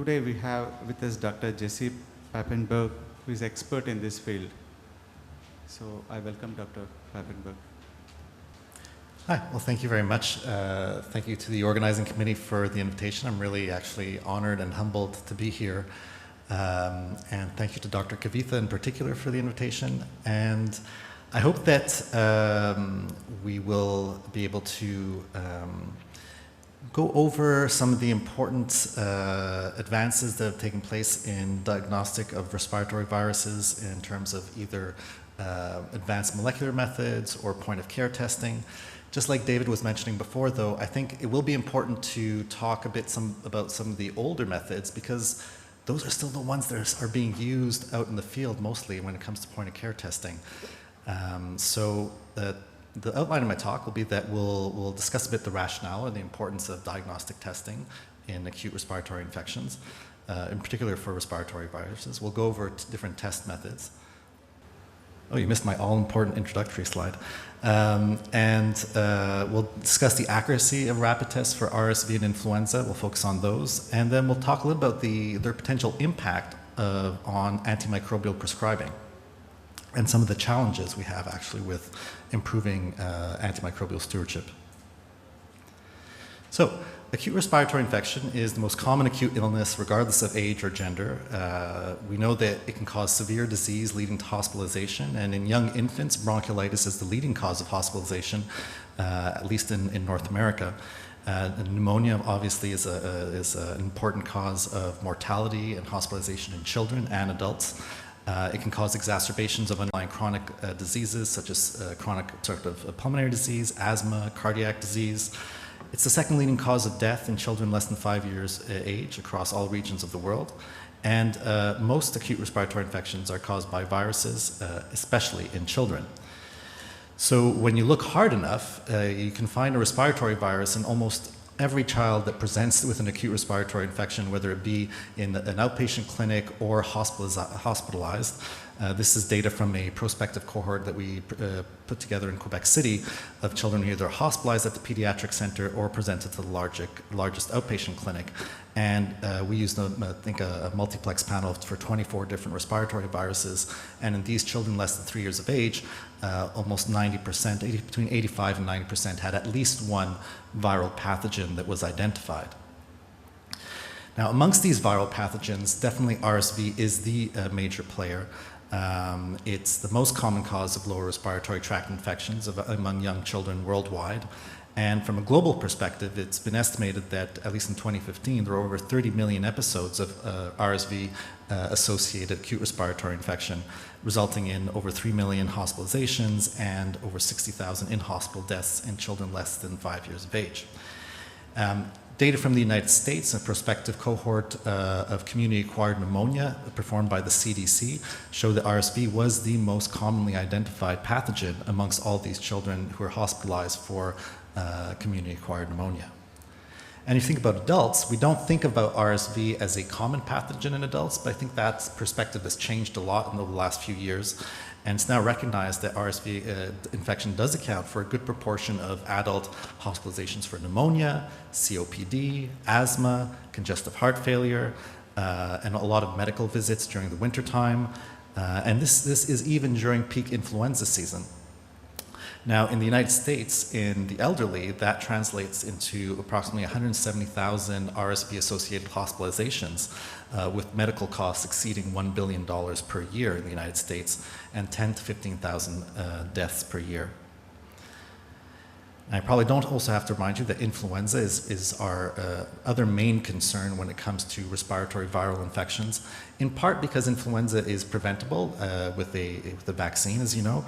today we have with us Dr. Jesse Papenburg, who is expert in this field. So I welcome Dr. Papenburg. Hi, well thank you very much. Thank you to the organizing committee for the invitation. I'm really actually honored and humbled to be here. And thank you to Dr. Kavitha in particular for the invitation. And I hope that we will be able to go over some of the important advances that have taken place in diagnostic of respiratory viruses in terms of either advanced molecular methods or point of care testing. Just like David was mentioning before, though, I think it will be important to talk a bit about some of the older methods, because those are still the ones that are being used out in the field mostly when it comes to point of care testing. So the outline of my talk will be that we'll discuss a bit the rationale and the importance of diagnostic testing in acute respiratory infections, in particular for respiratory viruses. We'll go over different test methods. Oh, you missed my all-important introductory slide. We'll discuss the accuracy of rapid tests for RSV and influenza. We'll focus on those. And then we'll talk a little about their potential impact on antimicrobial prescribing and some of the challenges we have actually with improving antimicrobial stewardship. So, acute respiratory infection is the most common acute illness regardless of age or gender. We know that it can cause severe disease leading to hospitalization, and in young infants, bronchiolitis is the leading cause of hospitalization, at least in North America. Pneumonia obviously is an important cause of mortality and hospitalization in children and adults. It can cause exacerbations of underlying chronic diseases such as chronic obstructive pulmonary disease, asthma, cardiac disease. It's the second leading cause of death in children less than 5 years age across all regions of the world. And most acute respiratory infections are caused by viruses, especially in children. So when you look hard enough, you can find a respiratory virus in almost every child that presents with an acute respiratory infection, whether it be in an outpatient clinic or hospitalized. This is data from a prospective cohort that we put together in Quebec City of children who either hospitalized at the pediatric center or presented to the largest outpatient clinic. And we used, I think, a multiplex panel for 24 different respiratory viruses. And in these children less than 3 years of age, almost 90%, between 85 and 90% had at least one viral pathogen that was identified. Now, amongst these viral pathogens, definitely RSV is the major player. It's the most common cause of lower respiratory tract infections among young children worldwide. And from a global perspective, it's been estimated that, at least in 2015, there were over 30 million episodes of RSV-associated acute respiratory infection, resulting in over 3 million hospitalizations and over 60,000 in-hospital deaths in children less than 5 years of age. Data from the United States, a prospective cohort of community-acquired pneumonia performed by the CDC, show that RSV was the most commonly identified pathogen amongst all these children who are hospitalized for community-acquired pneumonia. And if you think about adults, we don't think about RSV as a common pathogen in adults, but I think that perspective has changed a lot in the last few years. And it's now recognized that RSV infection does account for a good proportion of adult hospitalizations for pneumonia, COPD, asthma, congestive heart failure, and a lot of medical visits during the wintertime. And this is even during peak influenza season. Now, in the United States, in the elderly, that translates into approximately 170,000 RSV-associated hospitalizations, with medical costs exceeding $1 billion per year in the United States, and 10,000 to 15,000 deaths per year. I probably don't also have to remind you that influenza is our other main concern when it comes to respiratory viral infections, in part because influenza is preventable with a vaccine, as you know.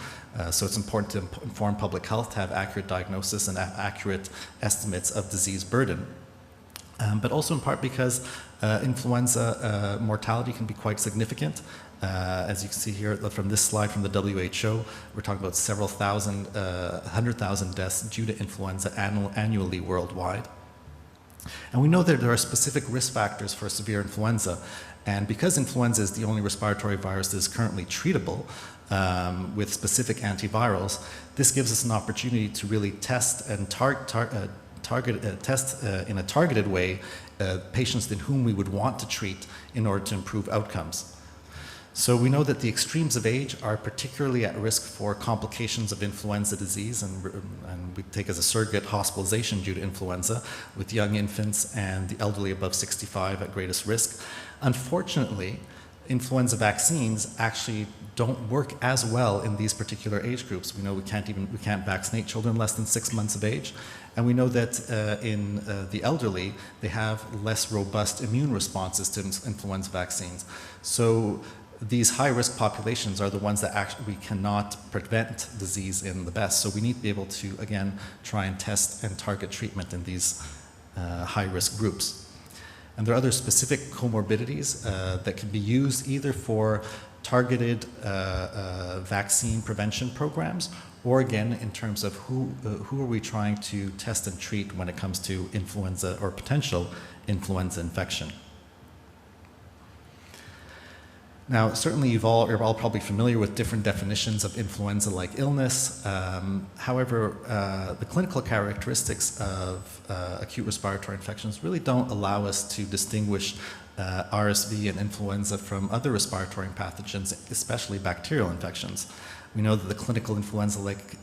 So it's important to inform public health to have accurate diagnosis and accurate estimates of disease burden. But also in part because influenza mortality can be quite significant. As you can see here from this slide from the WHO, we're talking about several thousand, 100,000 deaths due to influenza annually worldwide. And we know that there are specific risk factors for severe influenza. And because influenza is the only respiratory virus that is currently treatable with specific antivirals, this gives us an opportunity to really test and test in a targeted way patients in whom we would want to treat in order to improve outcomes. So we know that the extremes of age are particularly at risk for complications of influenza disease, and we take as a surrogate hospitalization due to influenza, with young infants and the elderly above 65 at greatest risk. Unfortunately, influenza vaccines actually don't work as well in these particular age groups. We know we can't vaccinate children less than 6 months of age, and we know that in the elderly, they have less robust immune responses to influenza vaccines. So these high-risk populations are the ones that actually we cannot prevent disease in the best. So we need to be able to, again, try and test and target treatment in these high-risk groups. And there are other specific comorbidities that can be used either for targeted vaccine prevention programs, or again, in terms of who are we trying to test and treat when it comes to influenza or potential influenza infection. Now, certainly you're all probably familiar with different definitions of influenza-like illness. However, the clinical characteristics of acute respiratory infections really don't allow us to distinguish RSV and influenza from other respiratory pathogens, especially bacterial infections. We know that the clinical influenza-like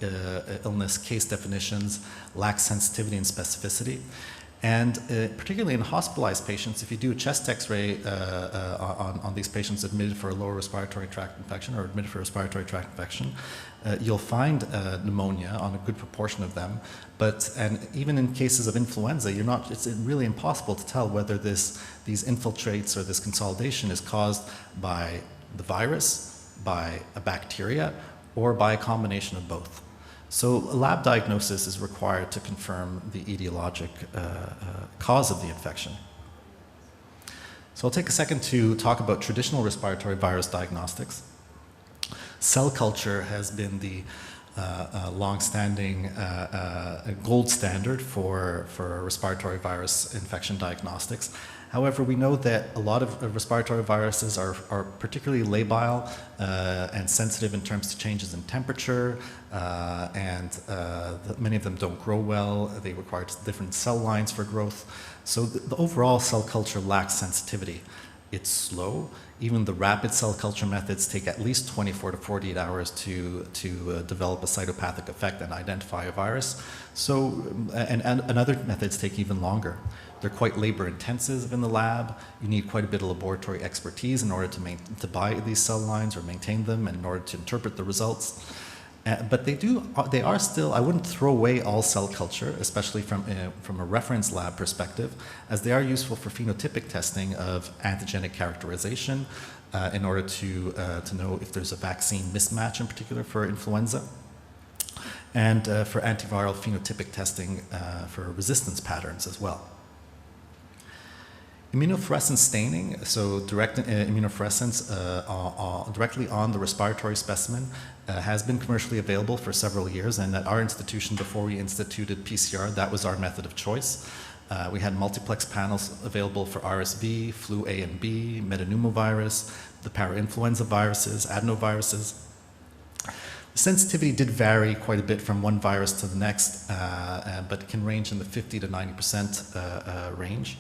illness case definitions lack sensitivity and specificity. And particularly in hospitalized patients, if you do a chest x-ray on these patients admitted for a lower respiratory tract infection or admitted for a respiratory tract infection, you'll find pneumonia on a good proportion of them. And even in cases of influenza, it's really impossible to tell whether these infiltrates or this consolidation is caused by the virus, by a bacteria, or by a combination of both. So a lab diagnosis is required to confirm the etiologic cause of the infection. So I'll take a second to talk about traditional respiratory virus diagnostics. Cell culture has been the long-standing gold standard for respiratory virus infection diagnostics. However, we know that a lot of respiratory viruses are particularly labile and sensitive in terms of changes in temperature, and many of them don't grow well. They require different cell lines for growth. So the overall cell culture lacks sensitivity. It's slow. Even the rapid cell culture methods take at least 24 to 48 hours to develop a cytopathic effect and identify a virus. So, and other methods take even longer. They're quite labor intensive in the lab. You need quite a bit of laboratory expertise in order to buy these cell lines or maintain them and in order to interpret the results. But they are still, I wouldn't throw away all cell culture, especially from a reference lab perspective, as they are useful for phenotypic testing of antigenic characterization in order to know if there's a vaccine mismatch, in particular for influenza, and for antiviral phenotypic testing for resistance patterns as well. Immunofluorescence staining, so direct immunofluorescence directly on the respiratory specimen, has been commercially available for several years, and at our institution, before we instituted PCR, that was our method of choice. We had multiplex panels available for RSV, flu A and B, metapneumovirus, the parainfluenza viruses, adenoviruses. The sensitivity did vary quite a bit from one virus to the next, but can range in the 50 to 90% range.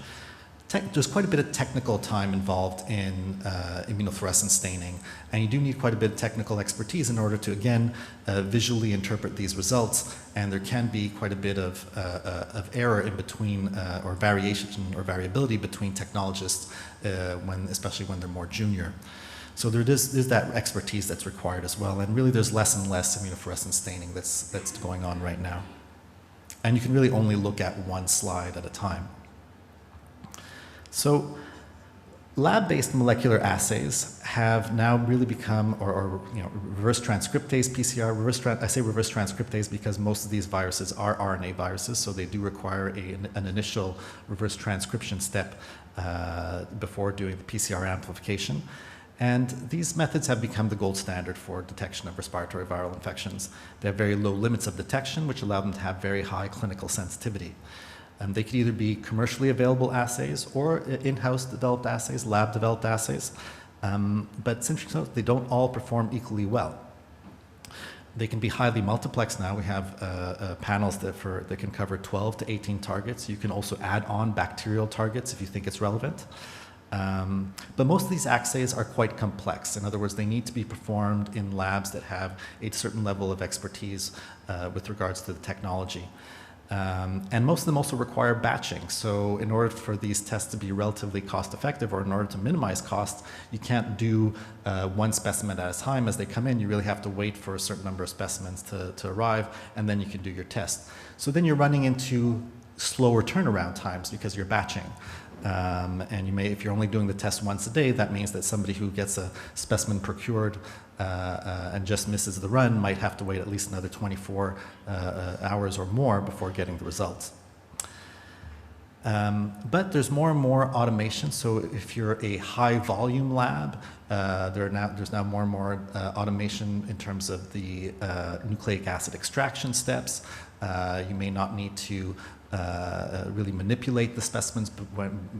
There's quite a bit of technical time involved in immunofluorescence staining, and you do need quite a bit of technical expertise in order to, again, visually interpret these results, and there can be quite a bit of error in between, or variation or variability between technologists, especially when they're more junior. So there's that expertise that's required as well, and really there's less and less immunofluorescence staining that's going on right now. And you can really only look at one slide at a time. So lab-based molecular assays have now really become, reverse transcriptase PCR, I say reverse transcriptase because most of these viruses are RNA viruses, so they do require an initial reverse transcription step before doing the PCR amplification. And these methods have become the gold standard for detection of respiratory viral infections. They have very low limits of detection, which allow them to have very high clinical sensitivity. They could either be commercially available assays or in-house developed assays, lab-developed assays, but it's interesting to note they don't all perform equally well. They can be highly multiplexed now. We have panels that can cover 12 to 18 targets. You can also add on bacterial targets if you think it's relevant. But most of these assays are quite complex. In other words, they need to be performed in labs that have a certain level of expertise with regards to the technology. And most of them also require batching. So in order for these tests to be relatively cost effective, or in order to minimize costs, you can't do one specimen at a time as they come in. You really have to wait for a certain number of specimens to arrive, and then you can do your test. So then you're running into slower turnaround times because you're batching. And you may, if you're only doing the test once a day, that means that somebody who gets a specimen procured and just misses the run might have to wait at least another 24 hours or more before getting the results. But there's more and more automation. So if you're a high volume lab, there's now more and more automation in terms of the nucleic acid extraction steps. You may not need to really manipulate the specimens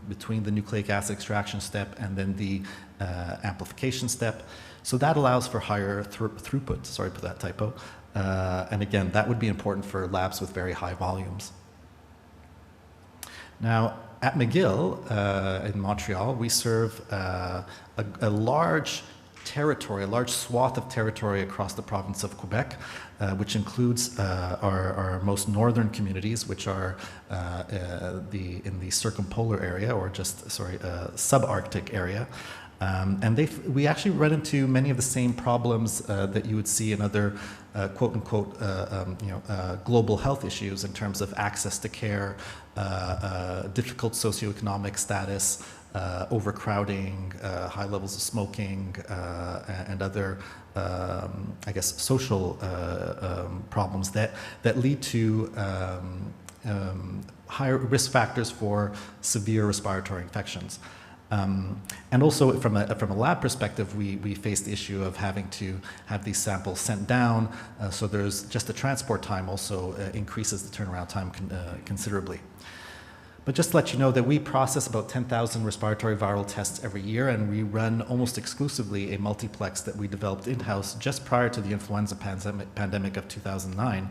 between the nucleic acid extraction step and then the amplification step. So that allows for higher throughput. Sorry for that typo. And again, that would be important for labs with very high volumes. Now, at McGill in Montreal, we serve a large territory, a large swath of territory across the province of Quebec, which includes our most northern communities, which are in the circumpolar area, or subarctic area. And we actually run into many of the same problems that you would see in other quote unquote global health issues in terms of access to care, difficult socioeconomic status, overcrowding, high levels of smoking, and other social problems that lead to higher risk factors for severe respiratory infections. And also from a lab perspective, we face the issue of having to have these samples sent down. So there's just the transport time also increases the turnaround time considerably. But just to let you know that we process about 10,000 respiratory viral tests every year, and we run almost exclusively a multiplex that we developed in-house just prior to the influenza pandemic of 2009.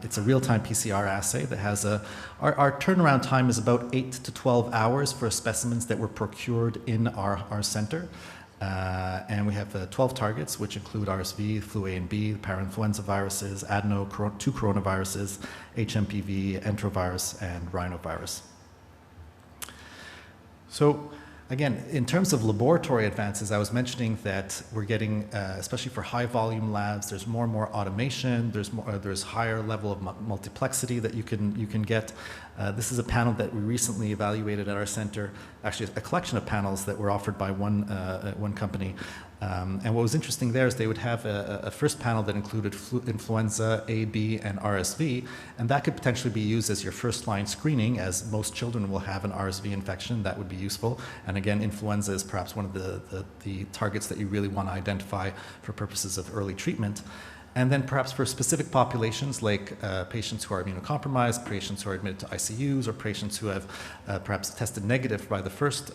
It's a real-time PCR assay that has our turnaround time is about 8 to 12 hours for specimens that were procured in our center. And we have 12 targets, which include RSV, flu A and B, parainfluenza viruses, adeno, 2 coronaviruses, HMPV, enterovirus, and rhinovirus. So again, in terms of laboratory advances, I was mentioning that we're getting, especially for high volume labs, there's more and more automation, there's higher level of multiplexity that you can get. This is a panel that we recently evaluated at our center, actually a collection of panels that were offered by one company. And what was interesting there is they would have a first panel that included influenza A, B, and RSV, and that could potentially be used as your first line screening, as most children will have an RSV infection. That would be useful. And again, influenza is perhaps one of the targets that you really want to identify for purposes of early treatment. And then perhaps for specific populations like patients who are immunocompromised, patients who are admitted to ICUs, or patients who have perhaps tested negative by the first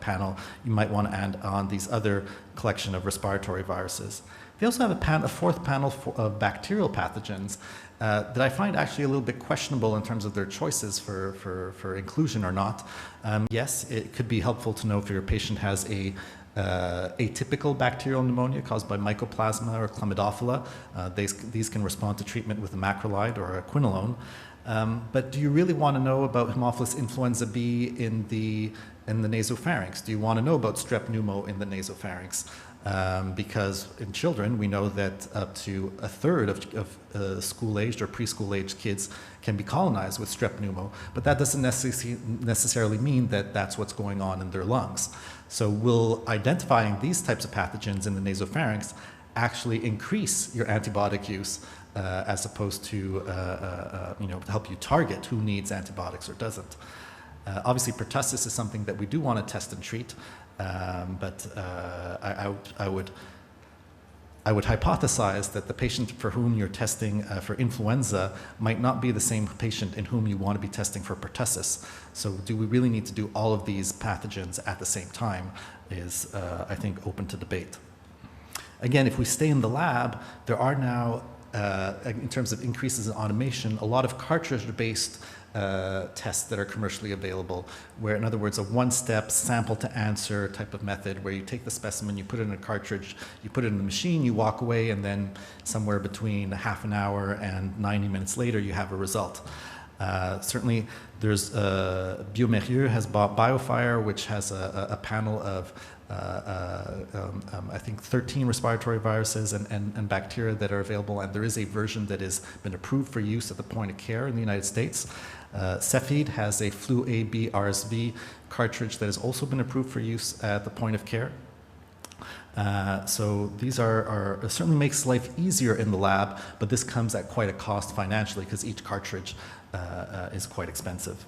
panel, you might want to add on these other collection of respiratory viruses. They also have a fourth panel of bacterial pathogens that I find actually a little bit questionable in terms of their choices for inclusion or not. Yes, it could be helpful to know if your patient has atypical bacterial pneumonia caused by mycoplasma or chlamydophila. These can respond to treatment with a macrolide or a quinolone. But do you really want to know about Haemophilus influenza B in the nasopharynx? Do you want to know about strep pneumo in the nasopharynx? Because in children, we know that up to a third of school-aged or preschool-aged kids can be colonized with strep pneumo, but that doesn't necessarily mean that that's what's going on in their lungs. So will identifying these types of pathogens in the nasopharynx actually increase your antibiotic use as opposed to help you target who needs antibiotics or doesn't? Obviously, pertussis is something that we do want to test and treat, but I would hypothesize that the patient for whom you're testing for influenza might not be the same patient in whom you want to be testing for pertussis. So do we really need to do all of these pathogens at the same time is, I think, open to debate. Again, if we stay in the lab, there are now, in terms of increases in automation, a lot of cartridge-based tests that are commercially available, where, in other words, a one-step sample-to-answer type of method, where you take the specimen, you put it in a cartridge, you put it in the machine, you walk away, and then somewhere between half an hour and 90 minutes later, you have a result. Certainly, there's Biomérieux has bought BioFire, which has a panel of I think 13 respiratory viruses and bacteria that are available, and there is a version that has been approved for use at the point of care in the United States. Cepheid has a flu A, B, RSV cartridge that has also been approved for use at the point of care. So these certainly makes life easier in the lab, but this comes at quite a cost financially because each cartridge is quite expensive.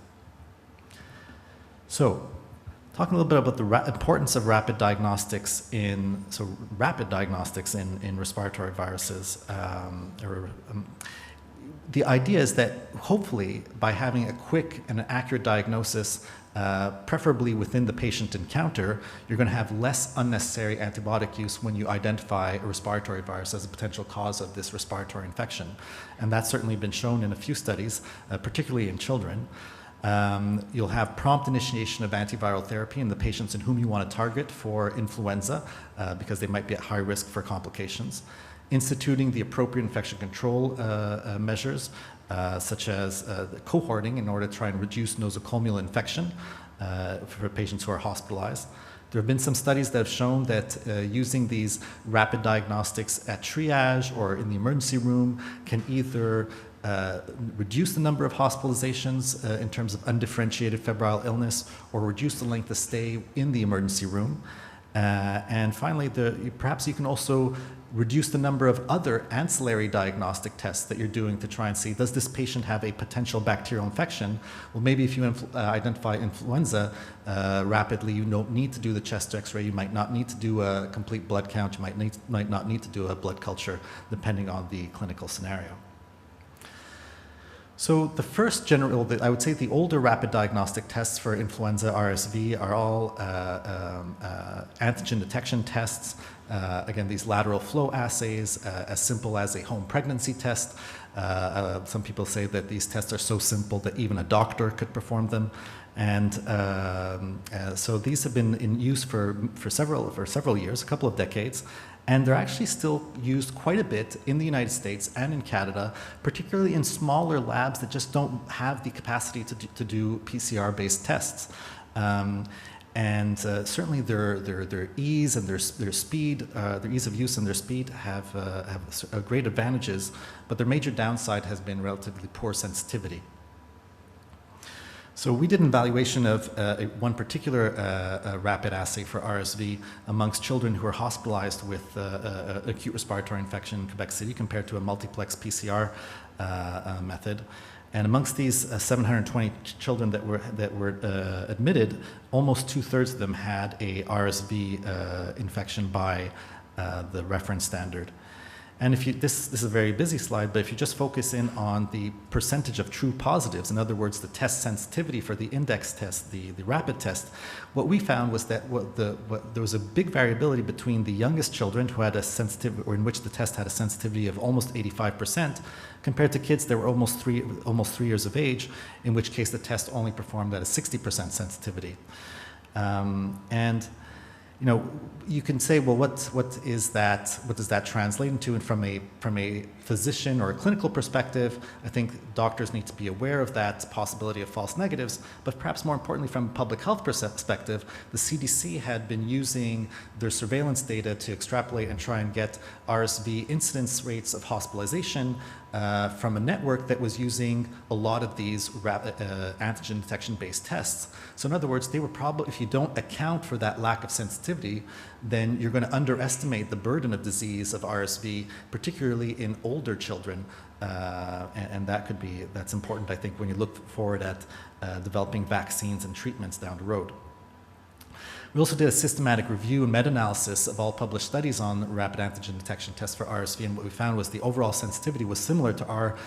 So, talking a little bit about the importance of rapid diagnostics in respiratory viruses. The idea is that hopefully by having a quick and an accurate diagnosis, preferably within the patient encounter, you're going to have less unnecessary antibiotic use when you identify a respiratory virus as a potential cause of this respiratory infection. And that's certainly been shown in a few studies, particularly in children. You'll have prompt initiation of antiviral therapy in the patients in whom you want to target for influenza because they might be at high risk for complications. Instituting the appropriate infection control measures such as cohorting in order to try and reduce nosocomial infection for patients who are hospitalized. There have been some studies that have shown that using these rapid diagnostics at triage or in the emergency room can either reduce the number of hospitalizations in terms of undifferentiated febrile illness or reduce the length of stay in the emergency room. And finally, perhaps you can also reduce the number of other ancillary diagnostic tests that you're doing to try and see, does this patient have a potential bacterial infection? Well, maybe if you identify influenza rapidly, you don't need to do the chest x-ray, you might not need to do a complete blood count, you might not need to do a blood culture, depending on the clinical scenario. So the first I would say the older rapid diagnostic tests for influenza, RSV are all antigen detection tests. Again, these lateral flow assays, as simple as a home pregnancy test. Some people say that these tests are so simple that even a doctor could perform them. And so these have been in use for several years, a couple of decades. And they're actually still used quite a bit in the United States and in Canada, particularly in smaller labs that just don't have the capacity to do PCR-based tests. Certainly their ease and their speed, their ease of use and their speed have great advantages, but their major downside has been relatively poor sensitivity. So we did an evaluation of one particular rapid assay for RSV amongst children who were hospitalized with acute respiratory infection in Quebec City compared to a multiplex PCR method. And amongst these 720 children that were admitted, almost 2/3 of them had a RSV infection by the reference standard. And if you, this is a very busy slide, but if you just focus in on the percentage of true positives, in other words, the test sensitivity for the index test, the rapid test, what we found was that there was a big variability between the youngest children who had a sensitivity, or in which the test had a sensitivity of almost 85%, compared to kids that were almost three years of age, in which case the test only performed at a 60% sensitivity. And you know, you can say, well, what is that? What does that translate into? And from a physician or a clinical perspective, I think doctors need to be aware of that possibility of false negatives. But perhaps more importantly, from a public health perspective, the CDC had been using their surveillance data to extrapolate and try and get RSV incidence rates of hospitalization from a network that was using a lot of these antigen detection-based tests. So in other words, they were probably, if you don't account for that lack of sensitivity, then you're going to underestimate the burden of disease of RSV, particularly in older children. And that's important, I think, when you look forward at developing vaccines and treatments down the road. We also did a systematic review and meta-analysis of all published studies on rapid antigen detection tests for RSV, and what we found was the overall sensitivity was similar to our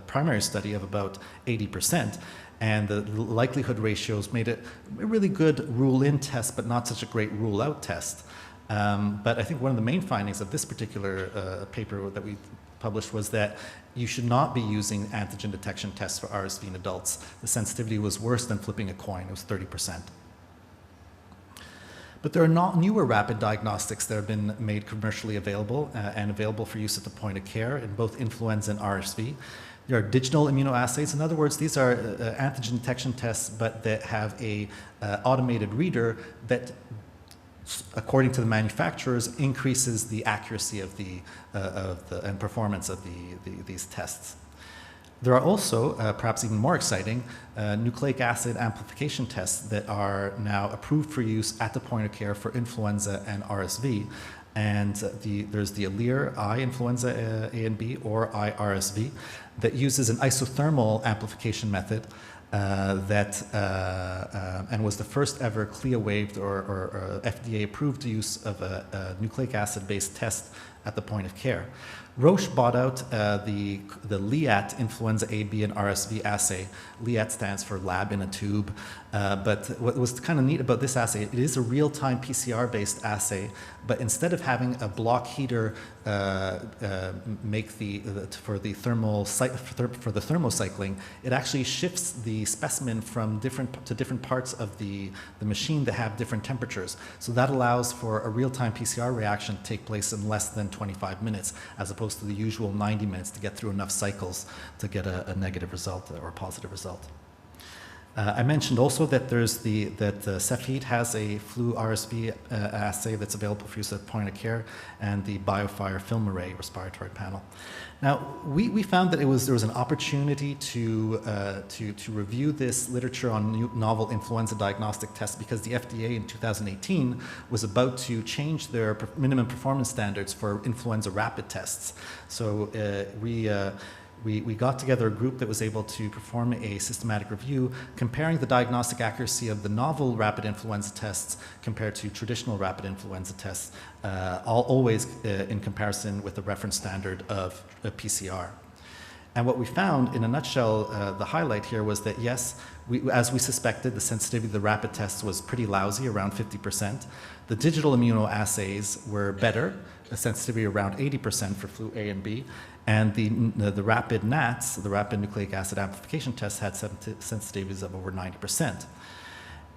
primary study of about 80%, and the likelihood ratios made it a really good rule-in test, but not such a great rule-out test. But I think one of the main findings of this particular paper that we published was that you should not be using antigen detection tests for RSV in adults. The sensitivity was worse than flipping a coin. It was 30%. But there are not newer rapid diagnostics that have been made commercially available and available for use at the point of care in both influenza and RSV. There are digital immunoassays. In other words, these are antigen detection tests, but that have a automated reader that, according to the manufacturers, increases the accuracy of and performance of these tests. There are also, perhaps even more exciting, nucleic acid amplification tests that are now approved for use at the point of care for influenza and RSV. And there's the Alere I influenza A and B, or IRSV, that uses an isothermal amplification method and was the first ever CLIA waived or FDA approved use of a nucleic acid based test at the point of care. Roche bought out the LIAT influenza A, B, and RSV assay. LIAT stands for lab in a tube. But what was kind of neat about this assay, it is a real-time PCR-based assay, but instead of having a block heater make for the thermocycling, it actually shifts the specimen from different parts of the machine that have different temperatures. So that allows for a real-time PCR reaction to take place in less than 25 minutes, as opposed to the usual 90 minutes to get through enough cycles to get a negative result or a positive result. I mentioned also that Cepheid has a flu RSV assay that's available for use at point of care, and the BioFire film array respiratory panel. Now, we found that there was an opportunity to review this literature on novel influenza diagnostic tests, because the FDA in 2018 was about to change their minimum performance standards for influenza rapid tests. So we got together a group that was able to perform a systematic review comparing the diagnostic accuracy of the novel rapid influenza tests compared to traditional rapid influenza tests, always in comparison with the reference standard of a PCR. And what we found, in a nutshell, the highlight here was that yes, as we suspected, the sensitivity of the rapid tests was pretty lousy, around 50%. The digital immunoassays were better, a sensitivity around 80% for flu A and B, and the rapid NATs, the rapid nucleic acid amplification tests, had sensitivities of over 90%.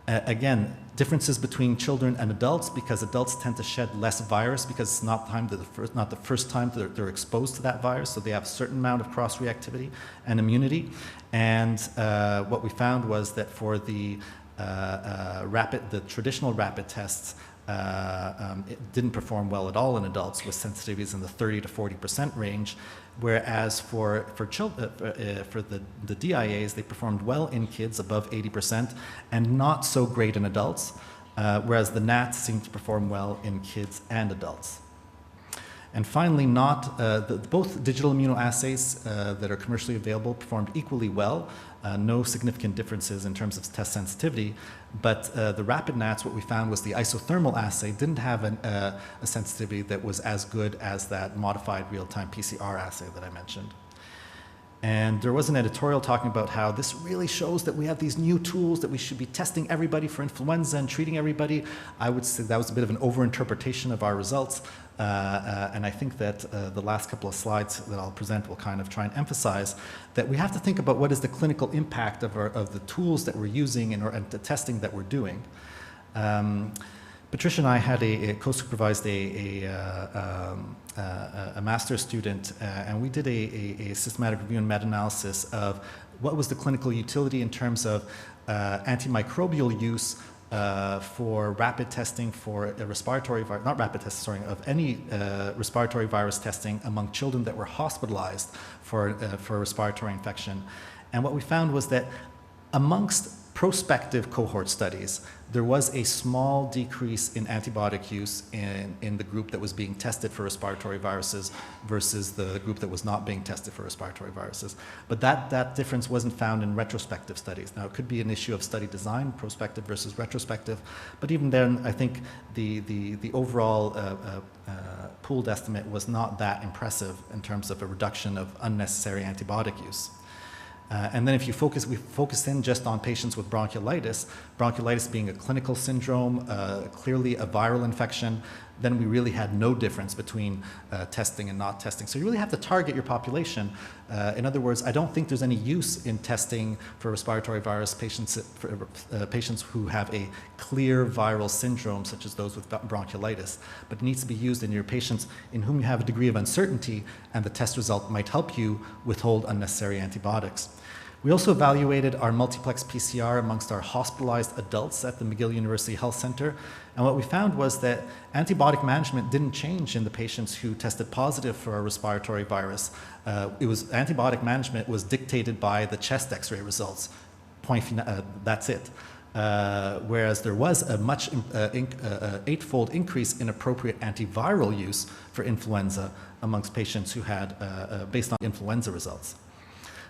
Again, differences between children and adults, because adults tend to shed less virus because it's not the first time they're exposed to that virus, so they have a certain amount of cross-reactivity and immunity. And what we found was that for the traditional rapid tests, it didn't perform well at all in adults, with sensitivities in the 30 to 40% range, whereas for the DIAs, they performed well in kids, above 80%, and not so great in adults, whereas the NATs seemed to perform well in kids and adults. And finally, both digital immunoassays that are commercially available performed equally well. No significant differences in terms of test sensitivity, but the rapid NATs, what we found was the isothermal assay didn't have a sensitivity that was as good as that modified real-time PCR assay that I mentioned. And there was an editorial talking about how this really shows that we have these new tools, that we should be testing everybody for influenza and treating everybody. I would say that was a bit of an overinterpretation of our results. And I think that the last couple of slides that I'll present will kind of try and emphasize that we have to think about what is the clinical impact of the tools that we're using and the testing that we're doing. Patricia and I had co-supervised a master's student, and we did a systematic review and meta-analysis of what was the clinical utility in terms of antimicrobial use for rapid testing for a respiratory virus, not rapid testing, sorry, of any respiratory virus testing among children that were hospitalized for respiratory infection. And what we found was that amongst prospective cohort studies, there was a small decrease in antibiotic use in the group that was being tested for respiratory viruses versus the group that was not being tested for respiratory viruses. But that difference wasn't found in retrospective studies. Now, it could be an issue of study design, prospective versus retrospective, but even then, I think the overall pooled estimate was not that impressive in terms of a reduction of unnecessary antibiotic use. And then if we focus in just on patients with bronchiolitis being a clinical syndrome, clearly a viral infection, then we really had no difference between testing and not testing. So you really have to target your population. In other words, I don't think there's any use in testing for respiratory virus patients, patients who have a clear viral syndrome, such as those with bronchiolitis. But it needs to be used in your patients in whom you have a degree of uncertainty, and the test result might help you withhold unnecessary antibiotics. We also evaluated our multiplex PCR amongst our hospitalized adults at the McGill University Health Center. And what we found was that antibiotic management didn't change in the patients who tested positive for a respiratory virus. Antibiotic management was dictated by the chest x-ray results. That's it. Whereas there was a much eightfold increase in appropriate antiviral use for influenza amongst patients who had, based on influenza results.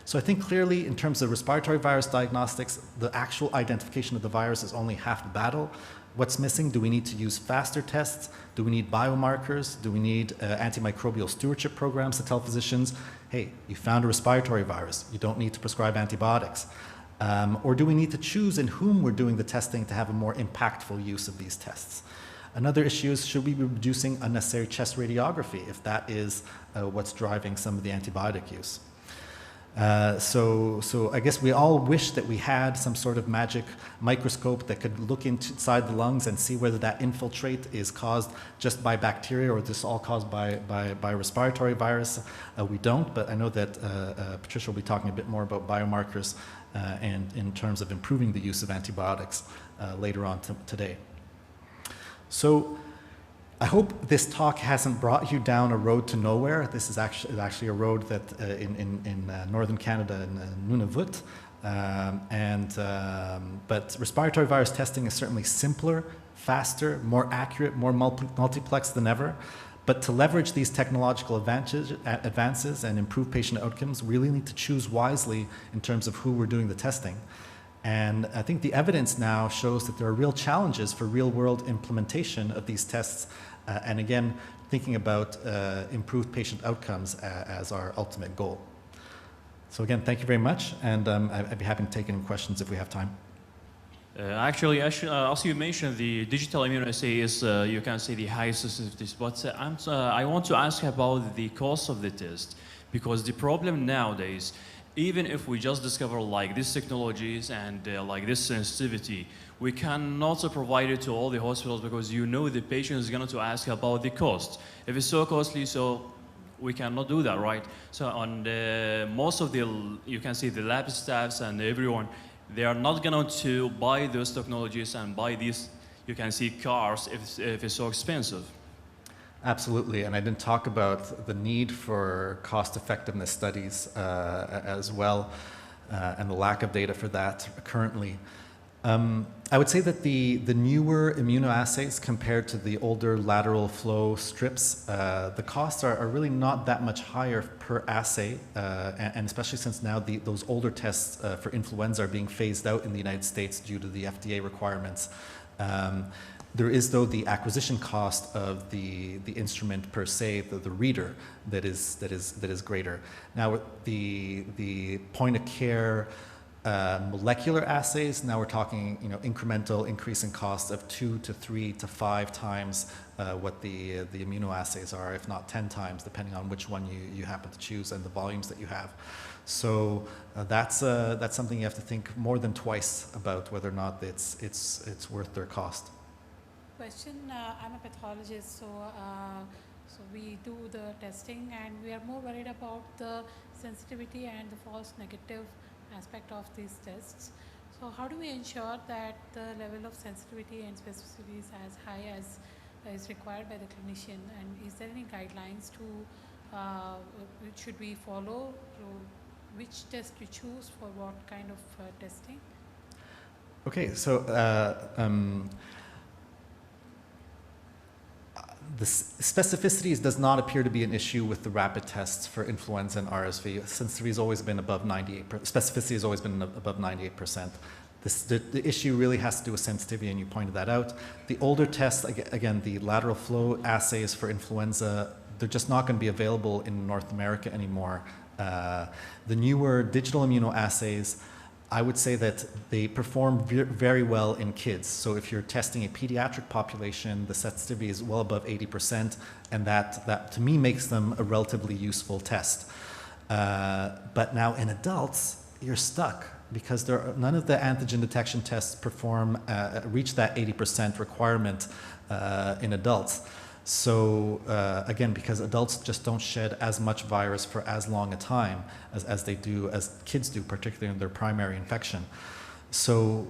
So I think clearly in terms of respiratory virus diagnostics, the actual identification of the virus is only half the battle. What's missing? Do we need to use faster tests? Do we need biomarkers? Do we need antimicrobial stewardship programs to tell physicians, hey, you found a respiratory virus, you don't need to prescribe antibiotics? Or do we need to choose in whom we're doing the testing to have a more impactful use of these tests? Another issue is, should we be reducing unnecessary chest radiography if that is what's driving some of the antibiotic use? So I guess we all wish that we had some sort of magic microscope that could look inside the lungs and see whether that infiltrate is caused just by bacteria or this all caused by respiratory virus. We don't, but I know that Patricia will be talking a bit more about biomarkers and in terms of improving the use of antibiotics later on today. So I hope this talk hasn't brought you down a road to nowhere. This is actually a road that in northern Canada, in Nunavut. But respiratory virus testing is certainly simpler, faster, more accurate, more multiplex than ever. But to leverage these technological advances and improve patient outcomes, we really need to choose wisely in terms of who we're doing the testing. And I think the evidence now shows that there are real challenges for real-world implementation of these tests, and again, thinking about improved patient outcomes as our ultimate goal. So again, thank you very much, and I'd be happy to take any questions if we have time. Actually, as you mentioned, the digital immunoassay is, you can say, the highest sensitivity, but I want to ask about the cost of the test, because the problem nowadays, even if we just discover like these technologies and like this sensitivity, we cannot provide it to all the hospitals because you know the patient is going to ask about the cost. If it's so costly, so we cannot do that, right? So on most of the, you can see the lab staffs and everyone, they are not going to buy those technologies and buy these, you can see, cars if it's so expensive. Absolutely, and I didn't talk about the need for cost-effectiveness studies as well, and the lack of data for that currently. I would say that the newer immunoassays compared to the older lateral flow strips, the costs are really not that much higher per assay, and especially since now those older tests for influenza are being phased out in the United States due to the FDA requirements. There is, though, the acquisition cost of the instrument per se, the reader, that is greater. Now, the point of care molecular assays, now we're talking, incremental increase in cost of 2 to 3 to 5 times what the immunoassays are, if not 10 times, depending on which one you happen to choose and the volumes that you have. So that's something you have to think more than twice about whether or not it's worth their cost. Question, I'm a pathologist, so we do the testing and we are more worried about the sensitivity and the false negative aspect of these tests. So how do we ensure that the level of sensitivity and specificity is as high as is required by the clinician, and is there any guidelines to should we follow, which test you choose for what kind of testing? Okay, so the specificities does not appear to be an issue with the rapid tests for influenza and RSV. Sensitivity has always been above 98%. Specificity has always been above 98%. The issue really has to do with sensitivity, and you pointed that out. The older tests, again, the lateral flow assays for influenza, they're just not going to be available in North America anymore. The newer digital immunoassays, I would say that they perform very well in kids. So if you're testing a pediatric population, the sensitivity is well above 80%, and that to me makes them a relatively useful test. But now in adults, you're stuck because none of the antigen detection tests reach that 80% requirement in adults. So again, because adults just don't shed as much virus for as long a time as kids do, particularly in their primary infection. So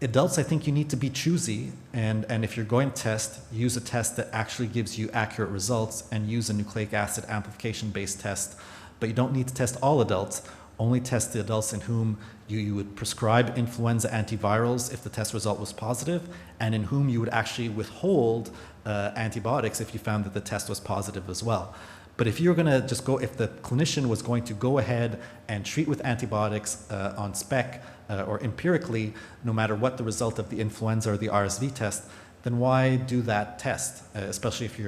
adults, I think you need to be choosy, and if you're going to test, use a test that actually gives you accurate results, and use a nucleic acid amplification-based test. But you don't need to test all adults. Only test the adults in whom you would prescribe influenza antivirals if the test result was positive, and in whom you would actually withhold antibiotics if you found that the test was positive as well. But if you're going to just go, if the clinician was going to go ahead and treat with antibiotics on spec or empirically, no matter what the result of the influenza or the RSV test, then why do that test, especially if you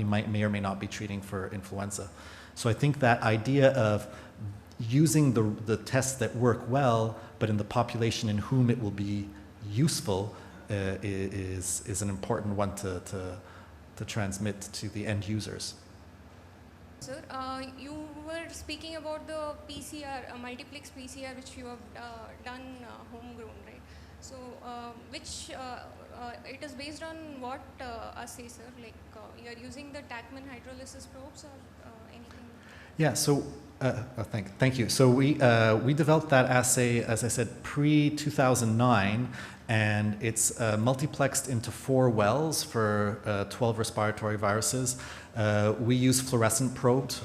may or may not be treating for influenza. So I think that idea of using the tests that work well, but in the population in whom it will be useful, is an important one to transmit to the end users. Sir, you were speaking about the PCR, multiplex PCR, which you have done homegrown, right? So, it is based on what assay, sir? Like you are using the Tachman hydrolysis probes or anything? Yeah. So. Thank you. So we developed that assay, as I said, pre-2009, and it's multiplexed into 4 wells for 12 respiratory viruses. We use fluorescent probes.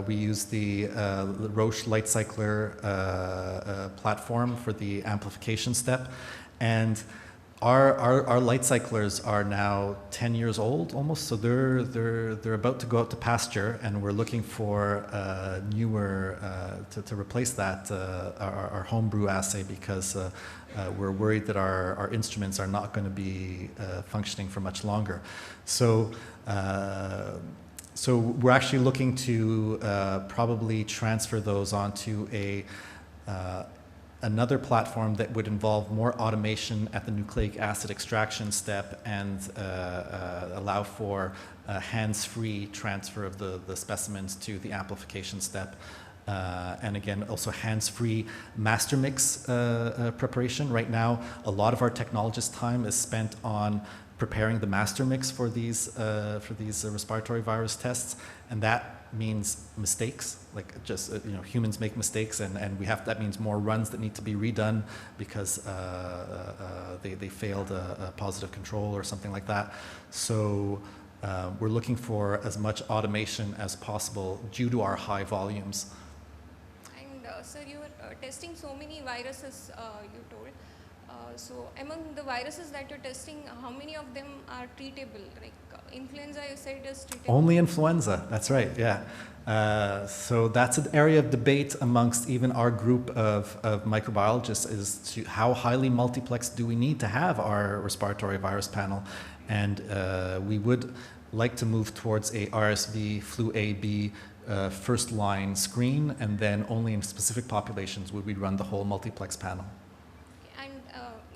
We use the Roche light cycler platform for the amplification step, and our light cyclers are now 10 years old almost, so they're about to go out to pasture, and we're looking for newer to replace that our homebrew assay, because we're worried that our instruments are not going to be functioning for much longer. So we're actually looking to probably transfer those onto another platform that would involve more automation at the nucleic acid extraction step, and allow for hands-free transfer of the specimens to the amplification step. And again, also hands-free master mix preparation. Right now, a lot of our technologists' time is spent on preparing the master mix for these respiratory virus tests, and that means mistakes. Like just humans make mistakes, and that means more runs that need to be redone because they failed a positive control or something like that. So we're looking for as much automation as possible due to our high volumes. And sir, you were testing so many viruses, you told. So among the viruses that you're testing, how many of them are treatable? Like influenza, you said is treatable? Only influenza, that's right, yeah. So that's an area of debate amongst even our group of microbiologists, is to how highly multiplexed do we need to have our respiratory virus panel. And we would like to move towards a RSV, flu A, B first line screen, and then only in specific populations would we run the whole multiplex panel.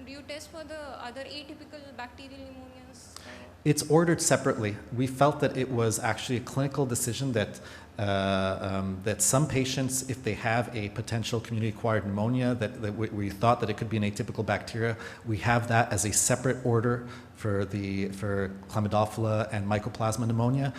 Do you test for the other atypical bacterial pneumonias? It's ordered separately. We felt that it was actually a clinical decision that some patients, if they have a potential community-acquired pneumonia, that we thought that it could be an atypical bacteria, we have that as a separate order for Chlamydophila and Mycoplasma pneumonia.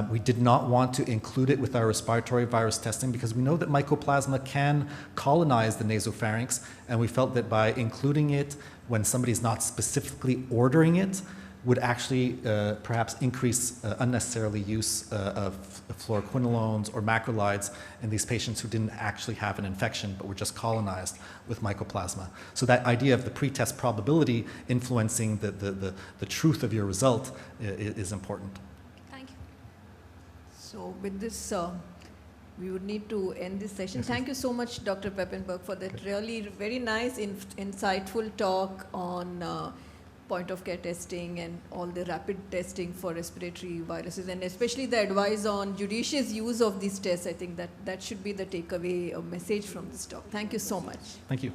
We did not want to include it with our respiratory virus testing because we know that Mycoplasma can colonize the nasopharynx, and we felt that by including it when somebody's not specifically ordering it would actually perhaps increase unnecessarily use of fluoroquinolones or macrolides in these patients who didn't actually have an infection but were just colonized with Mycoplasma. So that idea of the pretest probability influencing the truth of your result is important. So with this, we would need to end this session. Thank you so much, Dr. Papenburg, for that really very nice, insightful talk on point-of-care testing and all the rapid testing for respiratory viruses, and especially the advice on judicious use of these tests. I think that should be the takeaway message from this talk. Thank you so much. Thank you.